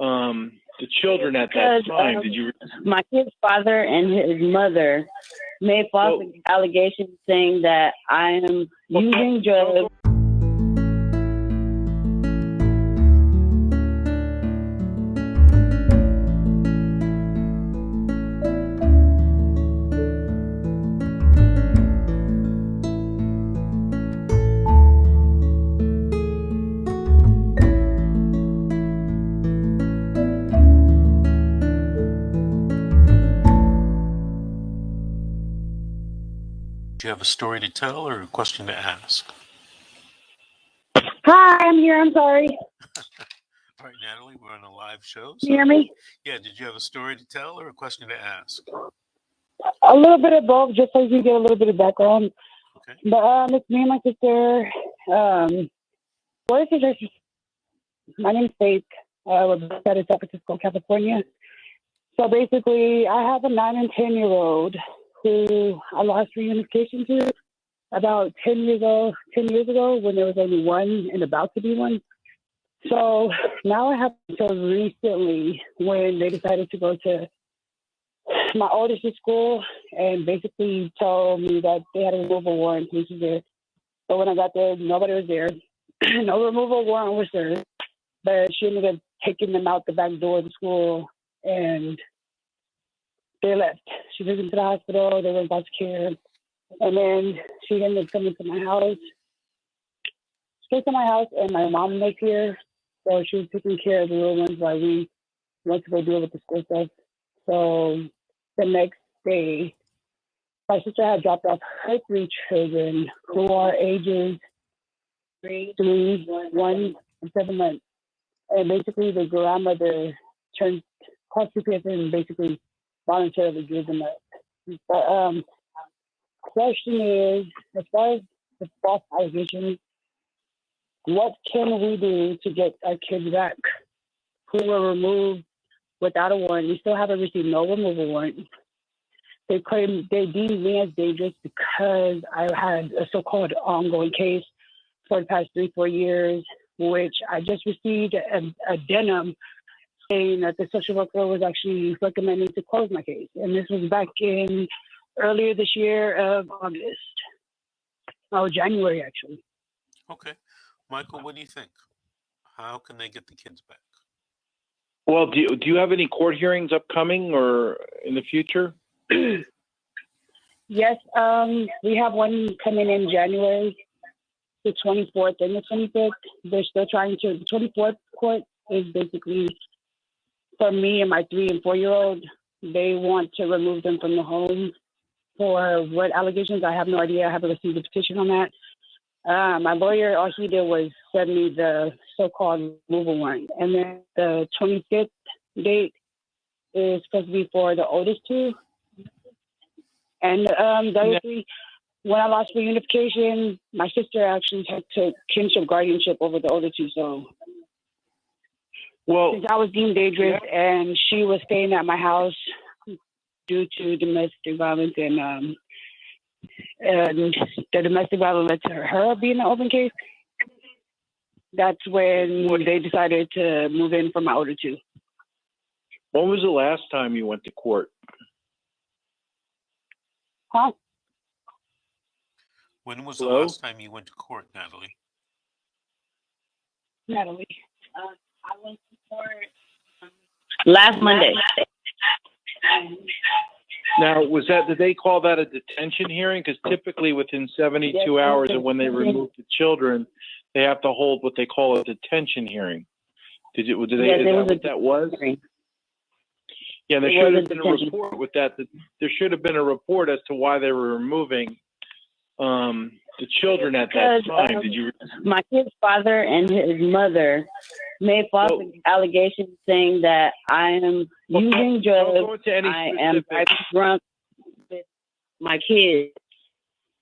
the children at that time? Did you? My kid's father and his mother made false allegations saying that I am using drugs. Do you have a story to tell or a question to ask? Hi, I'm here. I'm sorry. All right, Natalie, we're on a live show. Can you hear me? Yeah, did you have a story to tell or a question to ask? A little bit of both, just so you can get a little bit of background. Okay. But it's me and my sister. What is it? My name is Faith. We're based out of San Francisco, California. So basically, I have a 9 and 10-year-old who I lost reunification to about 10 years ago when there was only one and about to be one. So now I have until recently when they decided to go to my oldest school and basically told me that they had a removal warrant, which is there. But when I got there, nobody was there. No removal warrant was there. But she ended up taking them out the back door of the school and they left. She took them to the hospital. They went back to care. And then she ended up coming to my house. She came to my house and my mom was here. So she was taking care of the little ones while we went to go deal with the school stuff. So the next day, my sister had dropped off her 3 children who are ages 3, 1, and 7 months. And basically the grandmother called CPS and basically voluntarily gave them up. But question is, as far as the false allegations, what can we do to get our kids back who were removed without a warrant? We still haven't received no removal warrant. They deemed me as dangerous because I had a so-called ongoing case for the past 3-4 years, which I just received an addendum saying that the social worker was actually recommending to close my case. And this was back in earlier this year of August. Oh, January, actually. Okay. Michael, what do you think? How can they get the kids back? Well, do you have any court hearings upcoming or in the future? Yes, we have one coming in January, the 24th and the 25th. They're still trying to. The 24th court is basically for me and my 3 and 4-year-old. They want to remove them from the home. For what allegations, I have no idea. I haven't received a petition on that. My lawyer, all he did was send me the so-called removal warrant. And then the 25th date is supposed to be for the oldest 2. And the other 3, when I lost reunification, my sister actually took kinship guardianship over the older 2. So since I was deemed dangerous and she was staying at my house due to domestic violence and the domestic violence led to her being an open case, that's when they decided to move in for my older 2. When was the last time you went to court? Huh? When was the last time you went to court, Natalie? Natalie. I went to court last Monday. Now, did they call that a detention hearing? Because typically within 72 hours of when they remove the children, they have to hold what they call a detention hearing. Is that what that was? Yeah, there should have been a report with that. There should have been a report as to why they were removing the children at that time. My kid's father and his mother made false allegations saying that I am using drugs. I am drunk with my kids.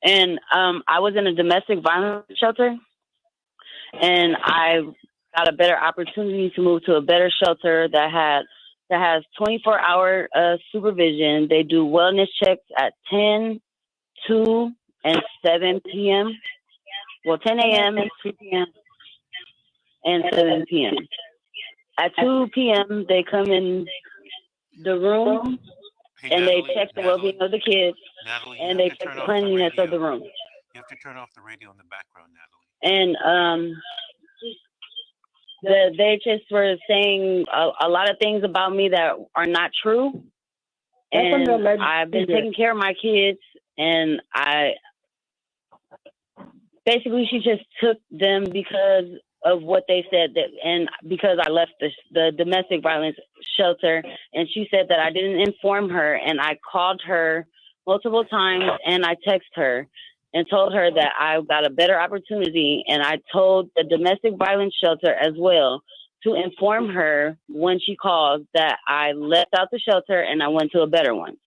And I was in a domestic violence shelter, and I got a better opportunity to move to a better shelter that has 24-hour supervision. They do wellness checks at 10, 2, and 7 p.m. Well, 10 a.m. and 2 p.m. and 7 p.m. at 2 p.m. they come in the room Hey, and Natalie, they check the well-being of the kids Natalie, and they check the cleanliness of the room. You have to turn off the radio in the background, Natalie. And they just were saying a lot of things about me that are not true. And I've been taking care of my kids, and she just took them because of what they said, and because I left the domestic violence shelter, and she said that I didn't inform her, and I called her multiple times and I texted her and told her that I got a better opportunity, and I told the domestic violence shelter as well to inform her when she calls that I left out the shelter and I went to a better one.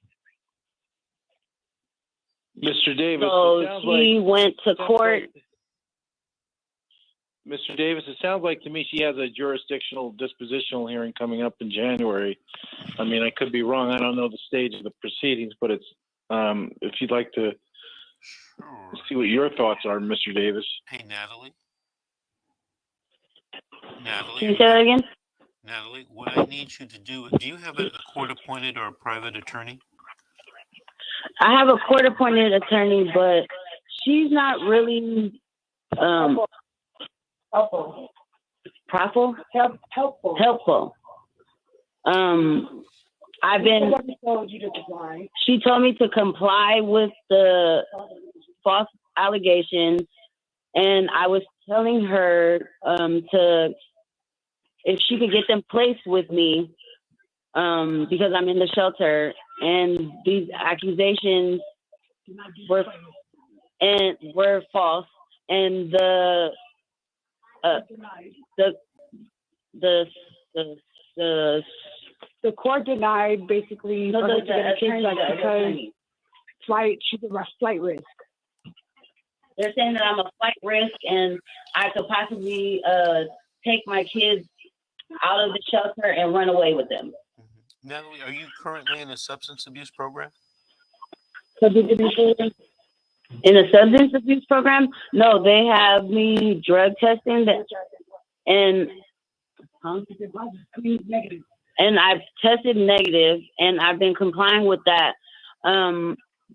Mr. Davis, so she went to court. Mr. Davis, it sounds like to me she has a jurisdictional dispositional hearing coming up in January. I mean, I could be wrong. I don't know the stage of the proceedings, but it's if you'd like to see what your thoughts are, Mr. Davis. Hey, Natalie. Can you say that again? Natalie, what I need you to do you have a court-appointed or a private attorney? I have a court-appointed attorney, but she's not really helpful. She told me to comply with the false allegations, and I was telling her if she could get them placed with me because I'm in the shelter, and these accusations were false, and the court denied basically because she's a flight risk. They're saying that I'm a flight risk and I could possibly take my kids out of the shelter and run away with them. Mm-hmm. Natalie, are you currently in a substance abuse program? In a substance abuse program? No, they have me drug testing and I've tested negative and I've been complying with that.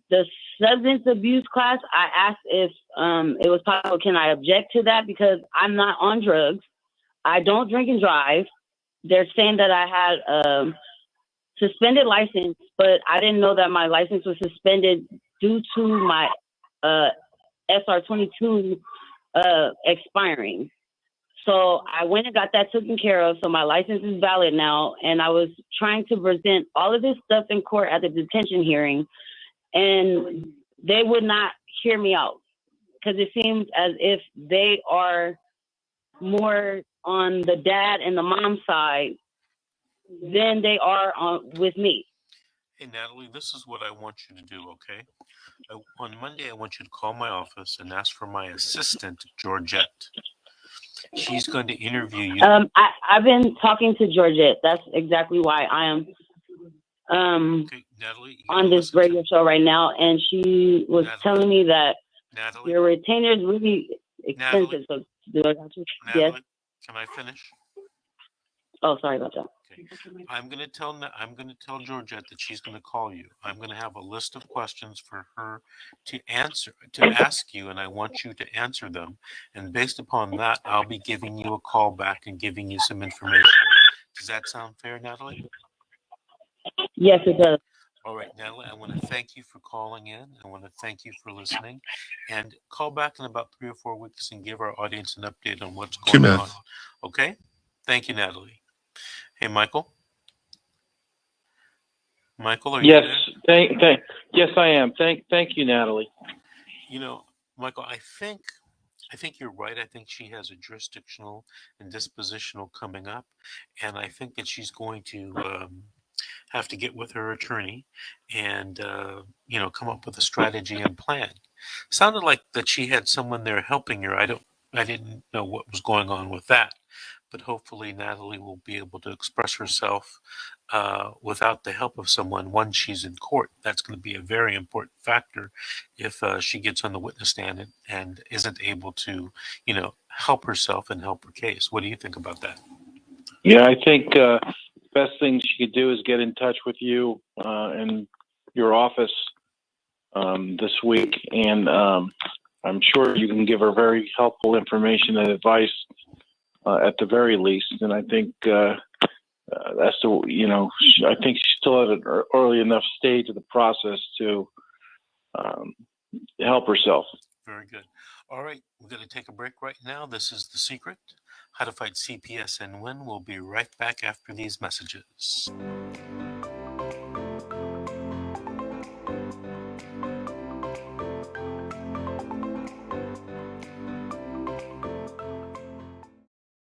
The substance abuse class, I asked if it was possible, can I object to that because I'm not on drugs. I don't drink and drive. They're saying that I had a suspended license, but I didn't know that my license was suspended due to my SR22 expiring. So I went and got that taken care of. So my license is valid now. And I was trying to present all of this stuff in court at the detention hearing, and they would not hear me out because it seems as if they are more on the dad and the mom side than they are with me. Hey, Natalie, this is what I want you to do, okay? On Monday, I want you to call my office and ask for my assistant, Georgette. She's going to interview you. I've been talking to Georgette. That's exactly why I am okay, Natalie, on this radio show right now. And she was telling me that your retainer is really expensive. So do I got you? Yes. Can I finish? Oh, sorry about that. Okay. I'm going to tell Georgette that she's going to call you. I'm going to have a list of questions for her to ask you, and I want you to answer them. And based upon that, I'll be giving you a call back and giving you some information. Does that sound fair, Natalie? Yes, it does. All right, Natalie, I want to thank you for calling in. I want to thank you for listening. And call back in about 3 or 4 weeks and give our audience an update on what's going on. Okay? Thank you, Natalie. Hey, Michael. Michael, are you there? Yes, I am. Thank you, Natalie. You know, Michael, I think you're right. I think she has a jurisdictional and dispositional coming up, and I think that she's going to have to get with her attorney and come up with a strategy and plan. Sounded like that she had someone there helping her. I didn't know what was going on with that. But hopefully Natalie will be able to express herself without the help of someone once she's in court. That's going to be a very important factor if she gets on the witness stand and isn't able to, help herself and help her case. What do you think about that? Yeah, I think best thing she could do is get in touch with you and your office this week, and I'm sure you can give her very helpful information and advice at the very least. And I think that's the I think she's still at an early enough stage of the process to help herself. Very good. All right, we're going to take a break right now. This is The Secret, How to Fight CPS and Win. We'll be right back after these messages.